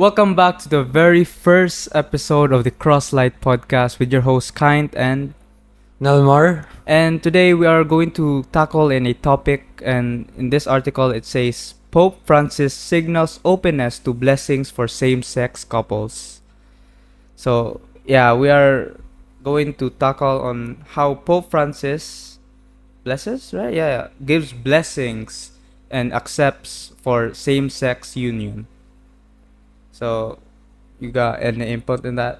Welcome back to the very first episode of the Crosslight podcast with your host Kind Nalmar? and today we are going to tackle in a topic, and in this article it says Pope Francis signals openness to blessings for same-sex couples. So yeah, we are going to tackle on how Pope Francis blesses, right? Yeah, gives blessings and accepts for same-sex union. So you got any input in that?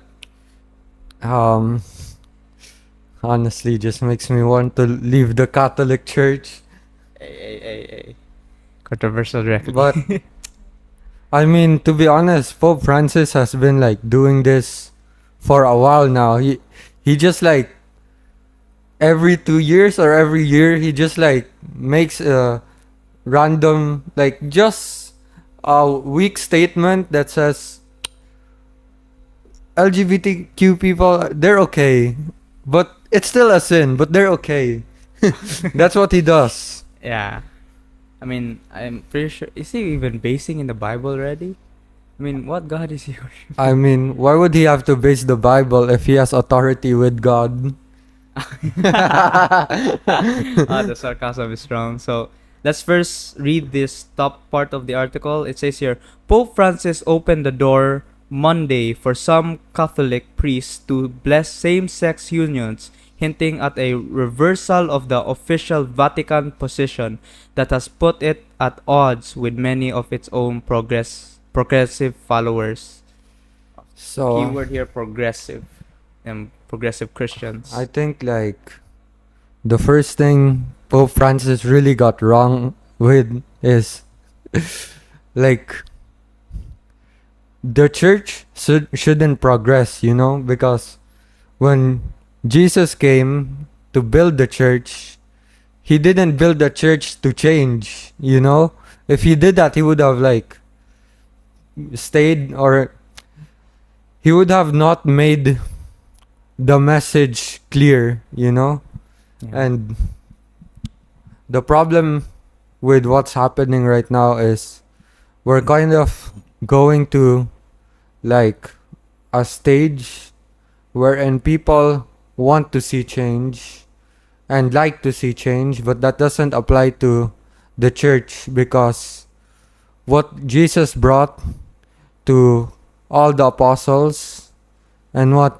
Um, Honestly, just makes me want to leave the Catholic Church. Hey. Controversial directly. But, I mean, to be honest, Pope Francis has been doing this for a while now. He just every 2 years or every year, he just makes a random, just a weak statement that says LGBTQ people, they're okay. But it's still a sin, but they're okay. That's what he does. Yeah. I mean, I'm pretty sure. Is he even basing in the Bible already? I mean, what God is he worshiping? I mean, why would he have to base the Bible if he has authority with God? The sarcasm is strong. So let's first read this top part of the article. It says here Pope Francis opened the door Monday for some Catholic priests to bless same sex unions, hinting at a reversal of the official Vatican position that has put it at odds with many of its own progressive followers. So, Keyword here progressive and progressive Christians. I think the first thing Pope Francis really got wrong with is like the church shouldn't progress, because when Jesus came to build the church, he didn't build the church to change. If he did that, he would have stayed, or he would have not made the message clear. Yeah. And the problem with what's happening right now is we're kind of going to a stage wherein people want to see change and like to see change, but that doesn't apply to the church, because what Jesus brought to all the apostles and what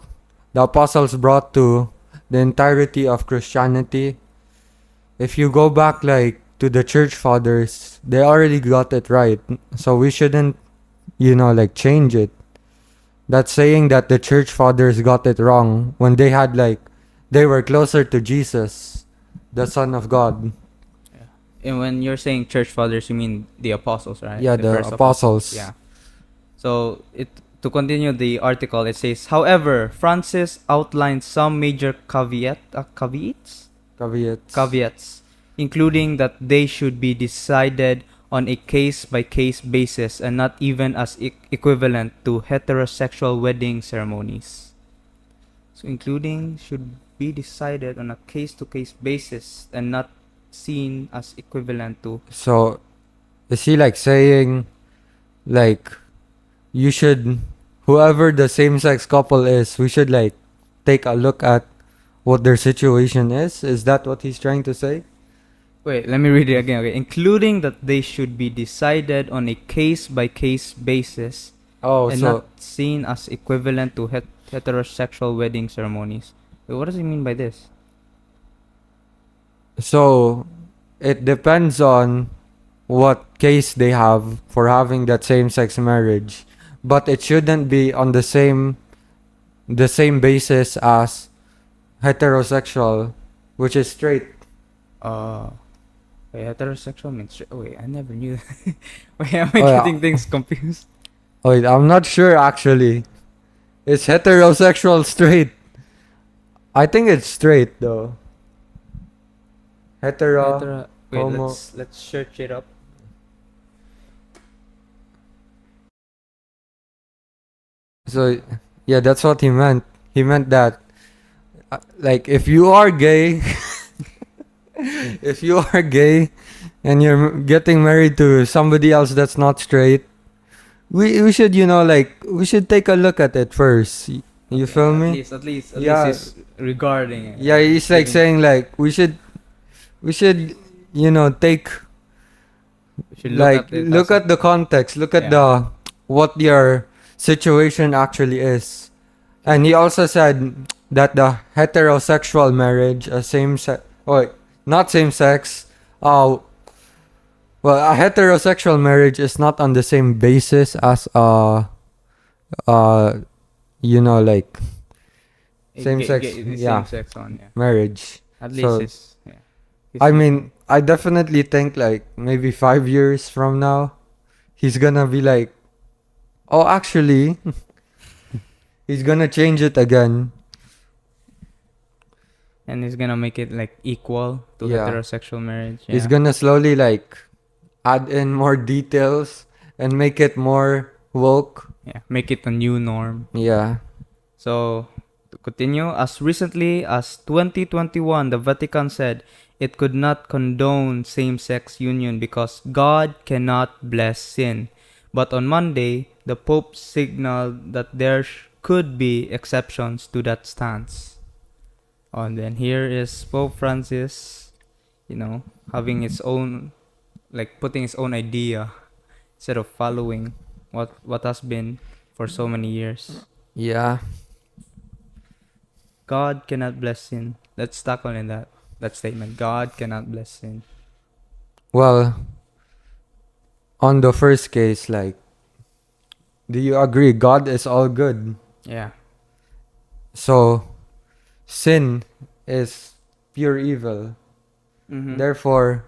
the apostles brought to the entirety of Christianity, if you go back to the church fathers, they already got it right. So we shouldn't change it. That's saying that the church fathers got it wrong when they had they were closer to Jesus, the Son of God. And when you're saying church fathers, you mean the apostles, right? Yeah, the first apostles. Yeah. So to continue the article, it says, however, Francis outlined some major caveats, including that they should be decided on a case-by-case basis and not even as equivalent to heterosexual wedding ceremonies. So including should be decided on a case-to-case basis and not seen as equivalent to. So is he saying you should, whoever the same sex couple is, we should take a look at what their situation is? Is that what he's trying to say? Wait, let me read it again. Okay, including that they should be decided on a case-by-case basis and not seen as equivalent to heterosexual wedding ceremonies. Wait, what does he mean by this? So it depends on what case they have for having that same-sex marriage, but it shouldn't be on the same basis as heterosexual, which is straight. Wait, heterosexual means straight. Wait, I never knew that. Wait, am I getting things confused? Wait, I'm not sure actually. Is heterosexual straight? I think it's straight though. Wait, homo. let's search it up. So yeah, that's what he meant. He meant that if you are gay, if you are gay and you're getting married to somebody else that's not straight, we should, like, we should take a look at it first. You Okay, feel me? at least Yeah. is regarding it. Yeah, it's like Giving, saying like we should take, we should look like, at it look as a, at the context, look at yeah, the what your situation actually is. And he also said that the heterosexual marriage, a same sex, oh, not same sex, uh, well, a heterosexual marriage is not on the same basis as uh, like same sex, get the yeah, same sex on, yeah. marriage. At least So, it's, yeah. He's I making, mean, I definitely think like maybe 5 years from now, he's gonna be like, oh, actually, he's gonna change it again. and he's gonna make it like equal to Yeah. heterosexual marriage, He's yeah. gonna slowly like add in more details and make it more woke. Yeah, make it a new norm. Yeah. So, to continue, as recently as 2021, the Vatican said it could not condone same sex union because God cannot bless sin. But on Monday, the Pope signaled that there could be exceptions to that stance. Oh, and then here is Pope Francis, you know, having its own, like putting his own idea instead of following what has been for so many years. Yeah. God cannot bless sin. Let's tackle in that statement. God cannot bless sin. Well, on the first case, like, do you agree God is all good? Yeah. So, sin is pure evil. Mm-hmm. Therefore,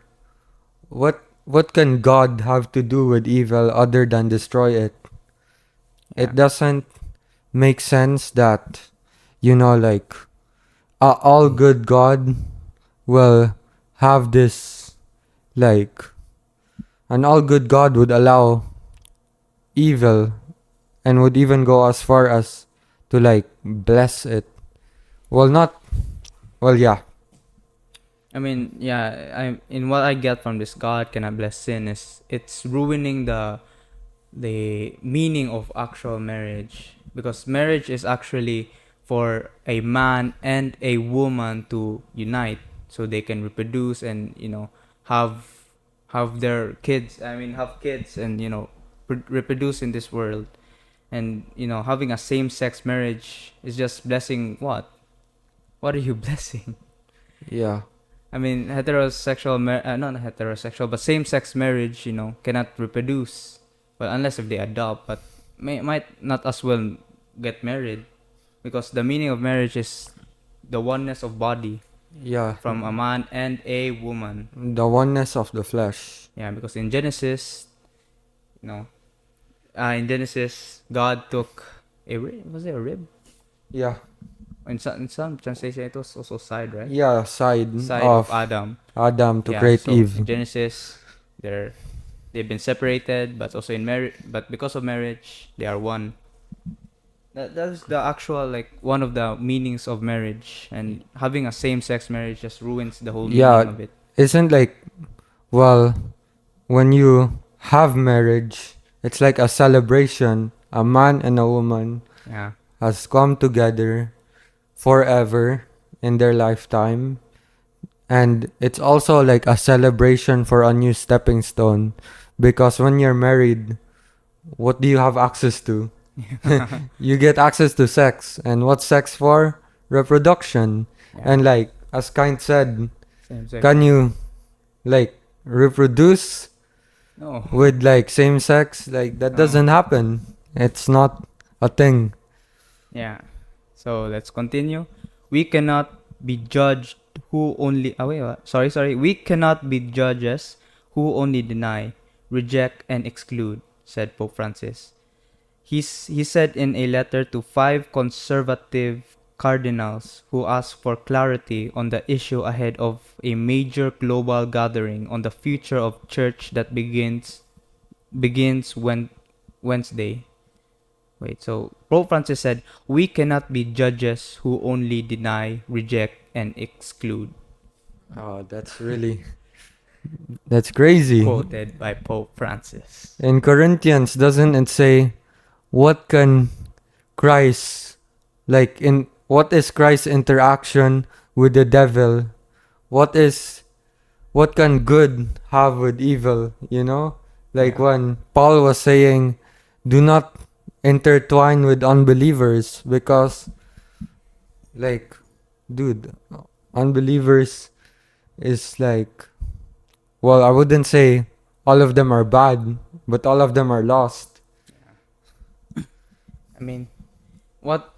what can God have to do with evil other than destroy it? Yeah. It doesn't make sense that, like, all good God will have this, like, an all good God would allow evil and would even go as far as to, like, bless it. Well, not, well, yeah. I mean, yeah. I in what I get from this God cannot bless sin is it's ruining the meaning of actual marriage, because marriage is actually for a man and a woman to unite so they can reproduce and have have their kids. I mean, have kids and reproduce in this world. And having a same-sex marriage is just blessing what are you blessing? Yeah. I mean, not heterosexual, but same-sex marriage, cannot reproduce. Well, unless if they adopt, but might not as well get married, because the meaning of marriage is the oneness of body Yeah. from a man and a woman. The oneness of the flesh. Yeah, because in Genesis, you know, God took a rib. Was it a rib? Yeah. In some translation, it was also side, right? Yeah, side Side of of Adam. Adam to Yeah. create So Eve. in Genesis, they've been separated, but also in marriage. But because of marriage, they are one. That's the actual, like, one of the meanings of marriage, and having a same-sex marriage just ruins the whole meaning Yeah, of it. isn't like, well, when you have marriage, it's like a celebration. A man and a woman Yeah. has come together forever in their lifetime. And it's also like a celebration for a new stepping stone. Because when you're married, what do you have access to? You get access to sex. And what's sex for? Reproduction. Yeah. And like, as Kind said, Same-sex. can you, like, reproduce No. with, like, same sex? Like, that No. doesn't happen. It's not a thing. Yeah. So let's continue. We cannot be judged who only. Oh, wait, what? Sorry. We cannot be judges who only deny, reject, and exclude, said Pope Francis. He said in a letter to 5 conservative cardinals who asked for clarity on the issue ahead of a major global gathering on the future of church that begins when Wednesday. Wait, so Pope Francis said, "We cannot be judges who only deny, reject, and exclude." Oh, that's really That's crazy. quoted by Pope Francis. In Corinthians, doesn't it say, what can Christ, like, in what is Christ's interaction with the devil? What is, what can good have with evil, you know? Like Yeah. when Paul was saying, do not intertwine with unbelievers because, like, dude, unbelievers is like, well, I wouldn't say all of them are bad, but all of them are lost. I mean, what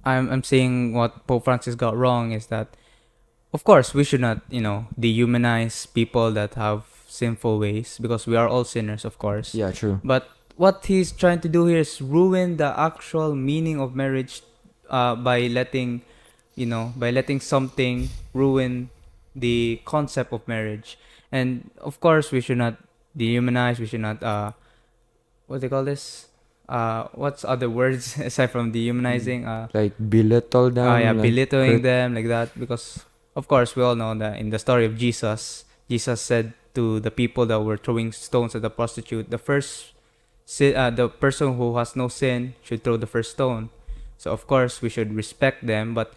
I'm saying what Pope Francis got wrong is that, of course, we should not, dehumanize people that have sinful ways because we are all sinners, of course. Yeah, true. But what he's trying to do here is ruin the actual meaning of marriage, by letting, by letting something ruin the concept of marriage. And of course, we should not dehumanize. We should not, what do they call this? What's other words aside from dehumanizing? Like belittle Yeah, them, like belittling hurt. them like that, because of course we all know that in the story of Jesus said to the people that were throwing stones at the prostitute, the person who has no sin should throw the first stone. So of course we should respect them, but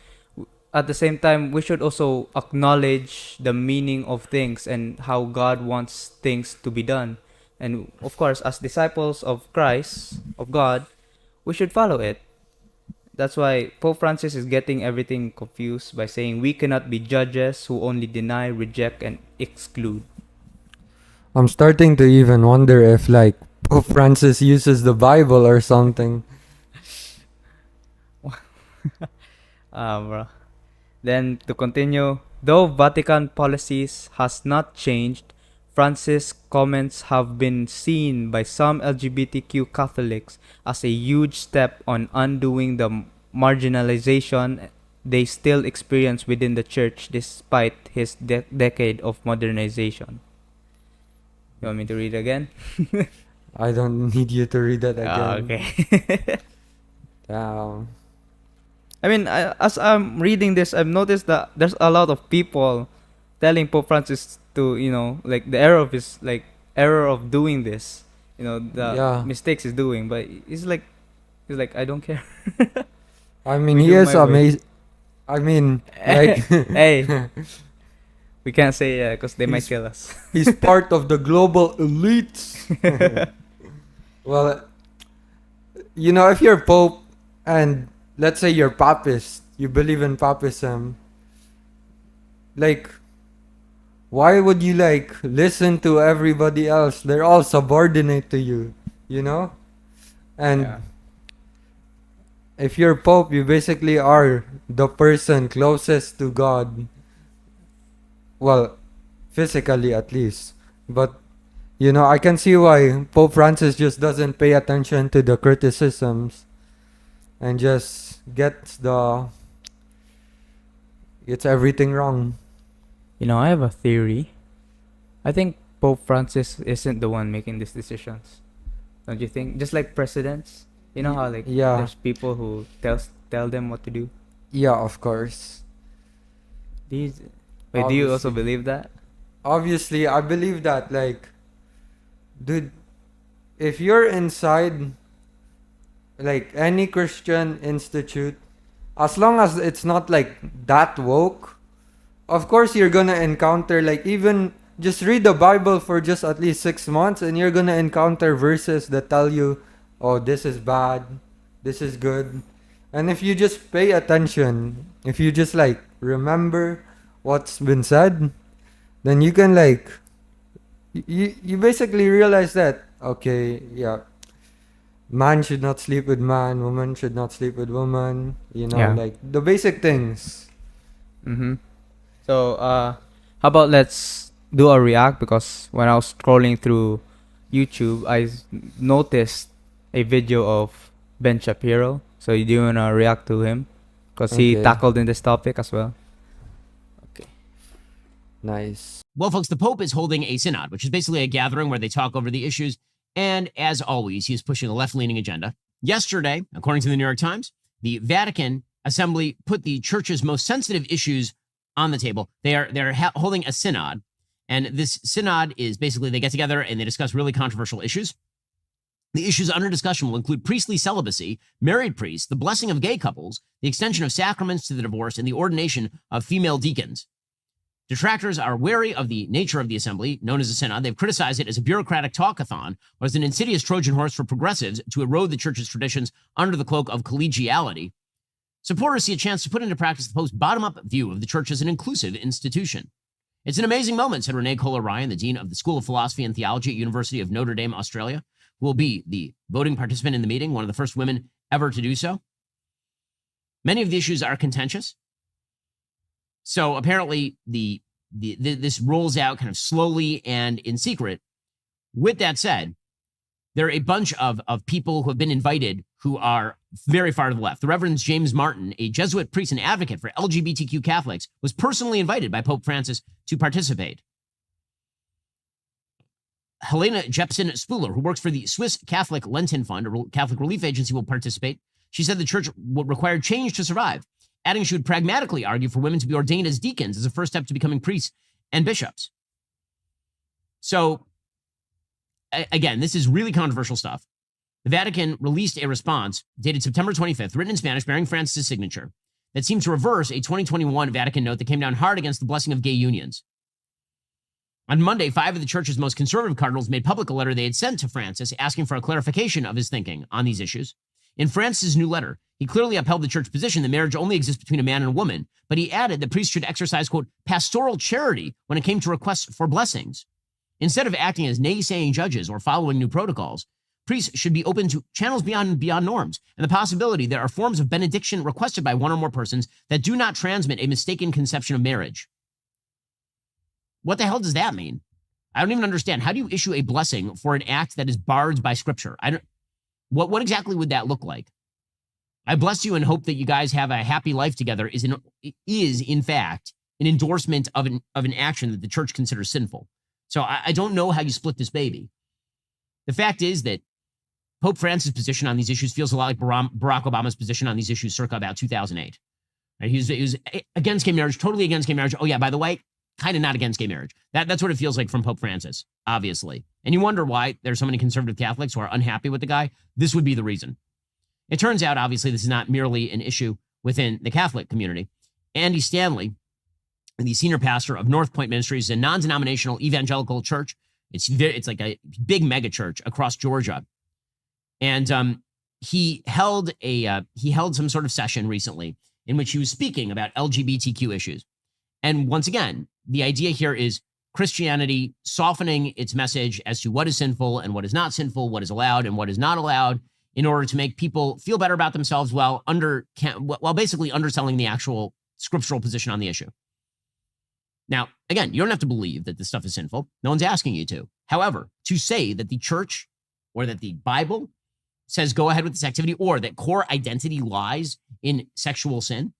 at the same time we should also acknowledge the meaning of things and how God wants things to be done. And of course, as disciples of Christ, of God, we should follow it. That's why Pope Francis is getting everything confused by saying we cannot be judges who only deny, reject, and exclude. I'm starting to even wonder if like Pope Francis uses the Bible or something. Bro. Then to continue, though Vatican policies has not changed, Francis' comments have been seen by some LGBTQ Catholics as a huge step on undoing the marginalization they still experience within the church despite his decade of modernization. You want me to read again? I don't need you to read that again. Okay. Damn. I mean, as I'm reading this, I've noticed that there's a lot of people telling Pope Francis to, like the error of doing this, the Yeah. mistakes he's doing. But he's like, I don't care. I mean, We he do is my way. amazing. I mean, like, Hey, we can't say because they might He's- kill us. he's part of the global elites. Well, if you're Pope and let's say you're Papist, you believe in Papism, like, why would you like listen to everybody else? They're all subordinate to you, you know? And Yeah. if you're Pope, you basically are the person closest to God. Well, physically at least. But, I can see why Pope Francis just doesn't pay attention to the criticisms and just gets everything wrong. I have a theory. I think Pope Francis isn't the one making these decisions. Don't you think? Just like presidents, how like Yeah, there's people who tell them what to do. yeah, of course. These Wait, do you also Obviously. believe that? Obviously, I believe that, like, dude, if you're inside, like, any Christian institute, as long as it's not, like, that woke, of course you're gonna encounter, like, even just read the Bible for just at least 6 months, and you're gonna encounter verses that tell you, oh, this is bad, this is good. And if you just pay attention, if you just, like, remember what's been said, then you can, like, you basically realize that, okay, yeah, man should not sleep with man, woman should not sleep with woman, Yeah. like the basic things. Mm-hmm. So, how about let's do a react, because when I was scrolling through YouTube, noticed a video of Ben Shapiro. So, do you wanna react to him? Because he Okay. tackled in this topic as well. Okay. Nice. Well, folks, the Pope is holding a synod, which is basically a gathering where they talk over the issues. And as always, he is pushing a left leaning agenda. Yesterday, according to the New York Times, the Vatican Assembly put the church's most sensitive issues on the table. They're holding a synod. And this synod is basically they get together and they discuss really controversial issues. The issues under discussion will include priestly celibacy, married priests, the blessing of gay couples, the extension of sacraments to the divorce, and the ordination of female deacons. Detractors are wary of the nature of the assembly, known as a synod. They've criticized it as a bureaucratic talkathon or as an insidious Trojan horse for progressives to erode the church's traditions under the cloak of collegiality. Supporters see a chance to put into practice the Pope's bottom-up view of the church as an inclusive institution. It's an amazing moment, said Renee Kohler-Ryan, the dean of the School of Philosophy and Theology at University of Notre Dame, Australia, who will be the voting participant in the meeting, one of the first women ever to do so. Many of the issues are contentious. So apparently this rolls out kind of slowly and in secret. With that said, there are a bunch of people who have been invited who are very far to the left. The Reverend James Martin, a Jesuit priest and advocate for LGBTQ Catholics, was personally invited by Pope Francis to participate. Helena Jepsen Spuler, who works for the Swiss Catholic Lenten Fund, a Catholic relief agency, will participate. She said the church would require change to survive, adding she would pragmatically argue for women to be ordained as deacons as a first step to becoming priests and bishops. So, again, this is really controversial stuff. The Vatican released a response dated September 25th, written in Spanish, bearing Francis' signature, that seemed to reverse a 2021 Vatican note that came down hard against the blessing of gay unions. On Monday, 5 of the church's most conservative cardinals made public a letter they had sent to Francis asking for a clarification of his thinking on these issues. In Francis' new letter, he clearly upheld the church position that marriage only exists between a man and a woman, but he added that priests should exercise, quote, pastoral charity when it came to requests for blessings. Instead of acting as naysaying judges or following new protocols, priests should be open to channels beyond norms and the possibility there are forms of benediction requested by one or more persons that do not transmit a mistaken conception of marriage. What the hell does that mean? I don't even understand. How do you issue a blessing for an act that is barred by scripture? What exactly would that look like? I bless you and hope that you guys have a happy life together is in fact an endorsement of an action that the church considers sinful. So I don't know how you split this baby. The fact is that Pope Francis' position on these issues feels a lot like Barack Obama's position on these issues circa about 2008. Right? He was against gay marriage, totally against gay marriage. Oh yeah, by the way, kind of not against gay marriage. That's what it feels like from Pope Francis, obviously. And you wonder why there's so many conservative Catholics who are unhappy with the guy. This would be the reason. It turns out, obviously, this is not merely an issue within the Catholic community. Andy Stanley, the senior pastor of North Point Ministries, a non-denominational evangelical church. It's like a big mega church across Georgia. And he held some sort of session recently in which he was speaking about LGBTQ issues. And once again, the idea here is Christianity softening its message as to what is sinful and what is not sinful, what is allowed and what is not allowed, in order to make people feel better about themselves while basically underselling the actual scriptural position on the issue. Now, again, you don't have to believe that this stuff is sinful. No one's asking you to. However, to say that the church or that the Bible says go ahead with this activity or that core identity lies in sexual sin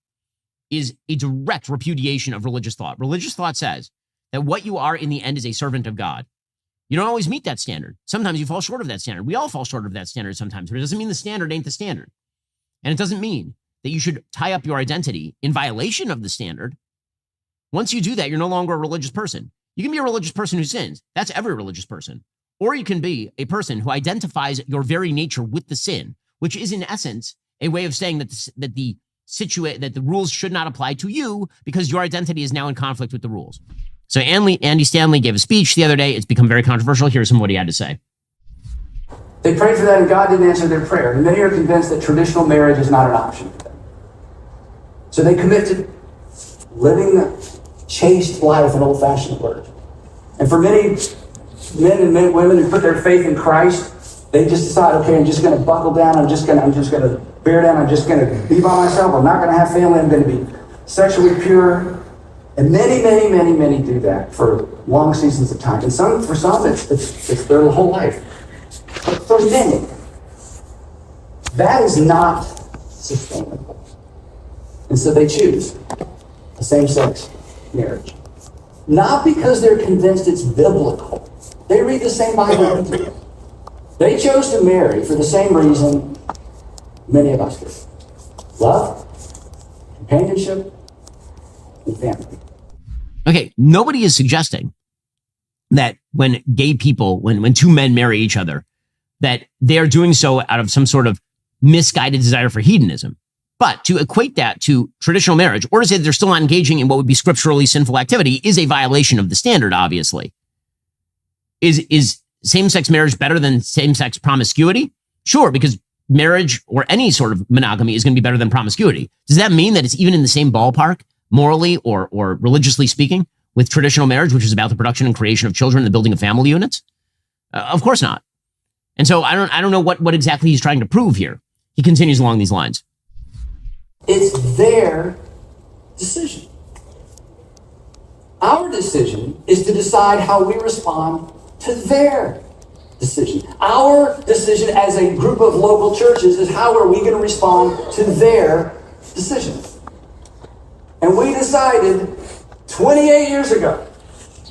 is a direct repudiation of religious thought. Religious thought says that what you are in the end is a servant of God. You don't always meet that standard. Sometimes you fall short of that standard. We all fall short of that standard sometimes, but it doesn't mean the standard ain't the standard. And it doesn't mean that you should tie up your identity in violation of the standard. Once you do that, you're no longer a religious person. You can be a religious person who sins. That's every religious person. Or you can be a person who identifies your very nature with the sin, which is in essence a way of saying that the rules should not apply to you because your identity is now in conflict with the rules. So Andy Stanley gave a speech the other day. It's become very controversial. Here's some of what he had to say. They prayed for that and God didn't answer their prayer. And many are convinced that traditional marriage is not an option for them. So they commit to living a chaste life, an old-fashioned word. And for many men and women who put their faith in Christ, they just decide, okay, I'm just going to buckle down. I'm just going to bear down. I'm just going to be by myself. I'm not going to have family. I'm going to be sexually pure. And many do that for long seasons of time. And for some, it's their whole life. But for many, that is not sustainable. And so they choose a same-sex marriage. Not because they're convinced it's biblical. They read the same Bible we do. They chose to marry for the same reason many of us do. Love, companionship, and family. Okay, nobody is suggesting that when gay people, when two men marry each other, that they are doing so out of some sort of misguided desire for hedonism. But to equate that to traditional marriage, or to say that they're still not engaging in what would be scripturally sinful activity, is a violation of the standard, obviously. Is same-sex marriage better than same-sex promiscuity? Sure, because marriage or any sort of monogamy is going to be better than promiscuity. Does that mean that it's even in the same ballpark, morally or religiously speaking, with traditional marriage, which is about the production and creation of children and the building of family units? Of course not. And so I don't know what exactly he's trying to prove here. He continues along these lines. It's their decision. Our decision is to decide how we respond to their decision. Our decision as a group of local churches is how are we going to respond to their decision. And we decided 28 years ago,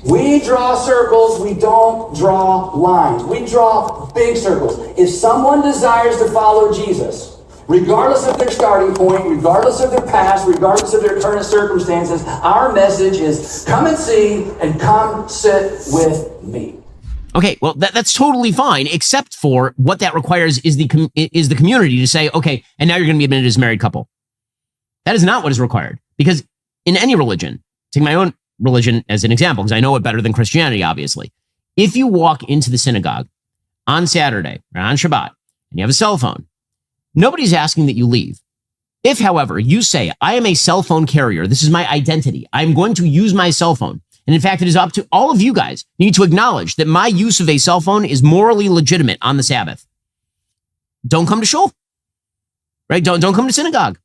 we draw circles, we don't draw lines. We draw big circles. If someone desires to follow Jesus, regardless of their starting point, regardless of their past, regardless of their current circumstances, our message is come and see and come sit with me. Okay, well, that's totally fine, except for what that requires is the community to say, okay, and now you're going to be admitted as a married couple. That is not what is required. Because in any religion, take my own religion as an example, because I know it better than Christianity, obviously. If you walk into the synagogue on Saturday or on Shabbat and you have a cell phone, nobody's asking that you leave. If, however, you say, I am a cell phone carrier, this is my identity, I'm going to use my cell phone. And in fact, it is up to all of you guys need to acknowledge that my use of a cell phone is morally legitimate on the Sabbath. Don't come to shul, right? Don't come to synagogue.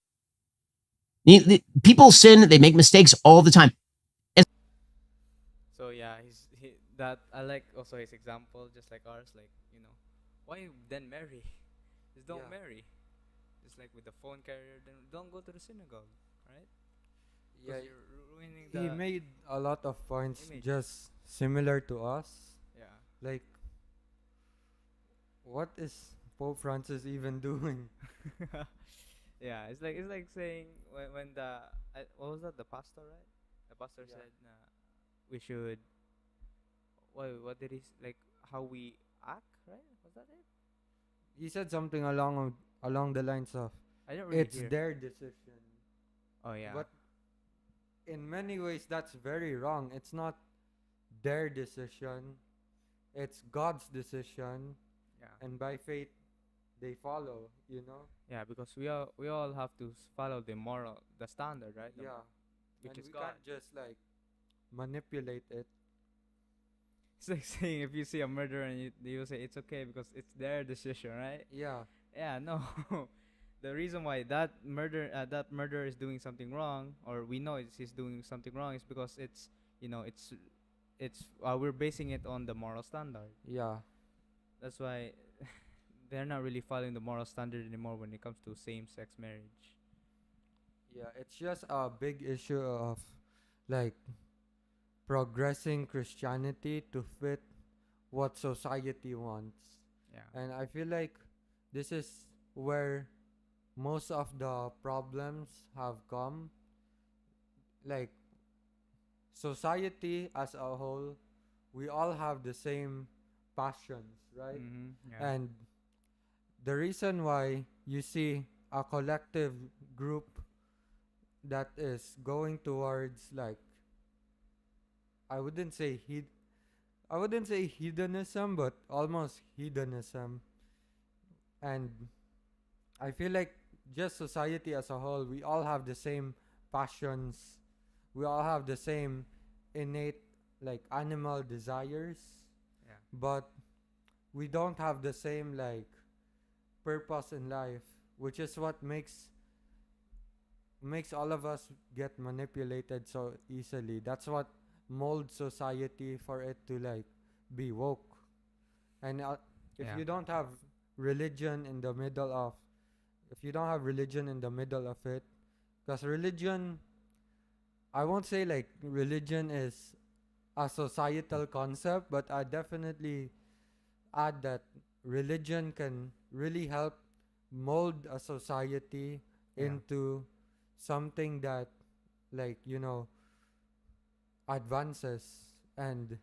People sin, they make mistakes all the time. So yeah, that I like also his example, just like ours. Like, why then marry? Just don't marry. Just like with the phone carrier, then don't go to the synagogue, right? Yeah, Because you're ruining he the made a lot of points image. just similar to us. Yeah. Like, what is Pope Francis even doing? Yeah, it's like saying when what was that, the pastor, right? The pastor Yeah. said we should what did like how we act, right? Was that it? He said something along the lines of, I didn't really it's hear. their decision. Oh yeah. But in many ways, that's very wrong. It's not their decision. It's God's decision. Yeah. And by faith, they follow, you know? Yeah, because we all have to follow the standard, right? Yeah. Which And is we God. can't just like manipulate it. It's like saying if you see a murderer and you say it's okay because it's their decision, right? Yeah. Yeah, no. The reason why that murderer is doing something wrong, or we know he's doing something wrong, is because it's we're basing it on the moral standard. Yeah. That's why they're not really following the moral standard anymore when it comes to same-sex marriage. Yeah. It's just a big issue of like progressing Christianity to fit what society wants. Yeah. And I feel like this is where most of the problems have come. Like, society as a whole, we all have the same passions, right? Yeah. And the reason why you see a collective group that is going towards like, I wouldn't say hedonism, but almost hedonism. And I feel like just society as a whole, we all have the same passions. We all have the same innate like animal desires, Yeah. but we don't have the same like purpose in life, which is what makes all of us get manipulated so easily. That's what molds society for it to like be woke. And if Yeah. you don't have religion in the middle of if you don't have religion in the middle of it, because religion, I won't say like religion is a societal concept, but I definitely add that religion can really help mold a society Yeah. into something that like advances. And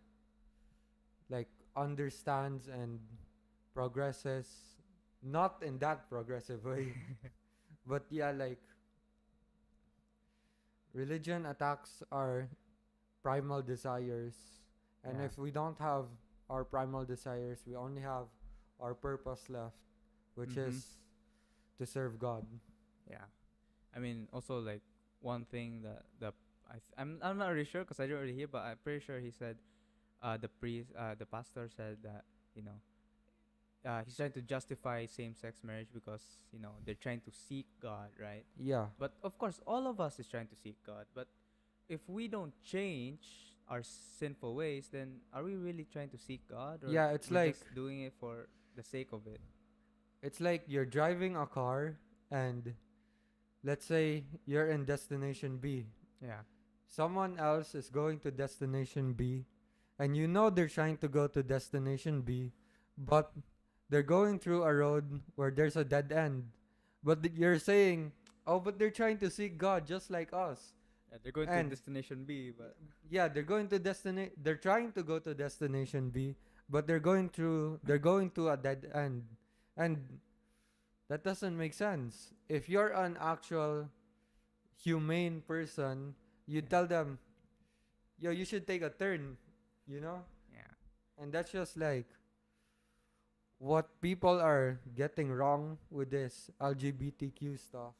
understands and progresses, not in that progressive way, but yeah, like religion attacks our primal desires, and Yeah. if we don't have our primal desires, we only have our purpose left, which Mm-hmm. is to serve God. Yeah. I mean, also like one thing that I'm not really sure because I didn't really hear, but I'm pretty sure he said the pastor said that you know he's trying to justify same-sex marriage because they're trying to seek God, right? Yeah, But of course, all of us is trying to seek God. But if we don't change our sinful ways, then are we really trying to seek God, or yeah, we're just doing it for the sake of it? it's like you're driving a car, and let's say you're in destination B. Yeah. Someone else is going to destination B, and you know they're trying to go to destination B, but they're going through a road where there's a dead end. But you're saying, oh, but they're trying to seek God just like us. Yeah, they're going to And destination B, but yeah, they're trying to go to destination B, but they're going to a dead end. And that doesn't make sense. If you're an actual humane person, you yeah, tell them, yo, you should take a turn, you know? yeah, And that's just like what people are getting wrong with this LGBTQ stuff.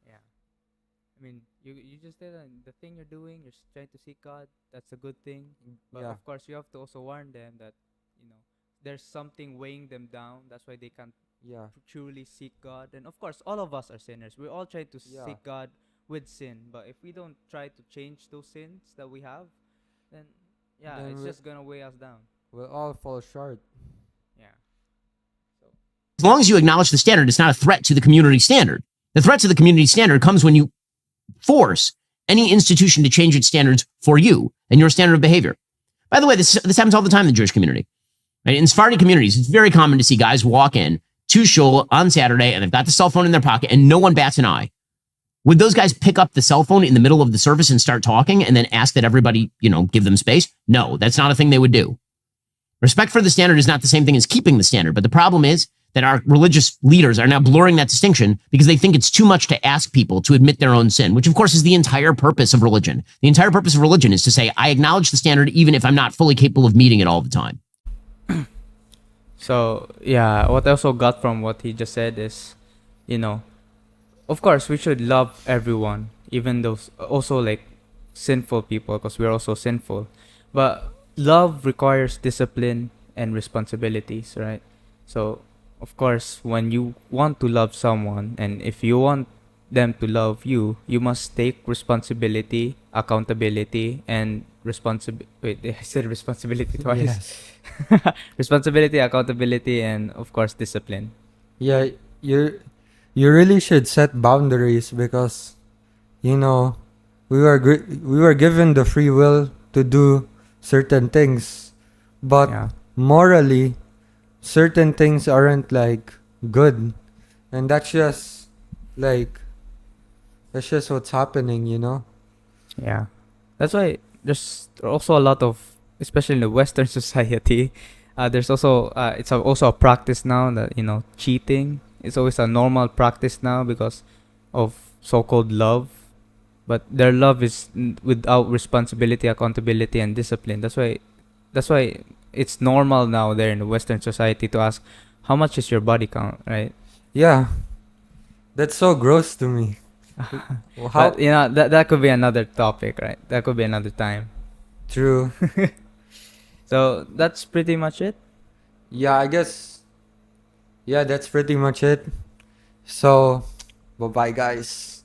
yeah. I mean, you just said that the thing you're doing, trying to seek God. That's a good thing, but Yeah, of course, you have to also warn them that you know there's something weighing them down. That's why they can't yeah, truly seek God. And of course, all of us are sinners. We all try to yeah. seek God with sin, but if we don't try to change those sins that we have, then yeah, Then it's just gonna weigh us down. we'll all fall short. Yeah. So As long as you acknowledge the standard, it's not a threat to the community standard. The threat to the community standard comes when you force any institution to change its standards for you and your standard of behavior. By the way, this happens all the time in the Jewish community. Right? In Sephardi communities, it's very common to see guys walk in to shul on Saturday and they've got the cell phone in their pocket and no one bats an eye. Would those guys pick up the cell phone in the middle of the service and start talking and then ask that everybody, give them space? No, that's not a thing they would do. Respect for the standard is not the same thing as keeping the standard, but the problem is that our religious leaders are now blurring that distinction because they think it's too much to ask people to admit their own sin, which of course is the entire purpose of religion. The entire purpose of religion is to say, I acknowledge the standard even if I'm not fully capable of meeting it all the time. So yeah, what I also got from what he just said is, you know, of course we should love everyone, even those also like sinful people, because we're also sinful. But love requires discipline and responsibilities, right? So of course, when you want to love someone, and if you want them to love you, you must take responsibility, accountability, and wait, I said responsibility twice. Responsibility, accountability, and of course discipline. Yeah, you really should set boundaries because you know we were given the free will to do certain things, but Yeah. morally certain things aren't like good, and like that's just what's happening, you know? Yeah. That's why there's also a lot of, especially in the Western society, there's also also a practice now that cheating is always a normal practice now because of so-called love, but their love is without responsibility, accountability, and discipline. That's why it's normal now there in the Western society to ask, how much is your body count, right? Yeah, that's so gross to me. Well, how But that could be another topic, right? That could be another time. true? So that's pretty much it. Yeah, I guess. Yeah, that's pretty much it. So, bye bye, guys.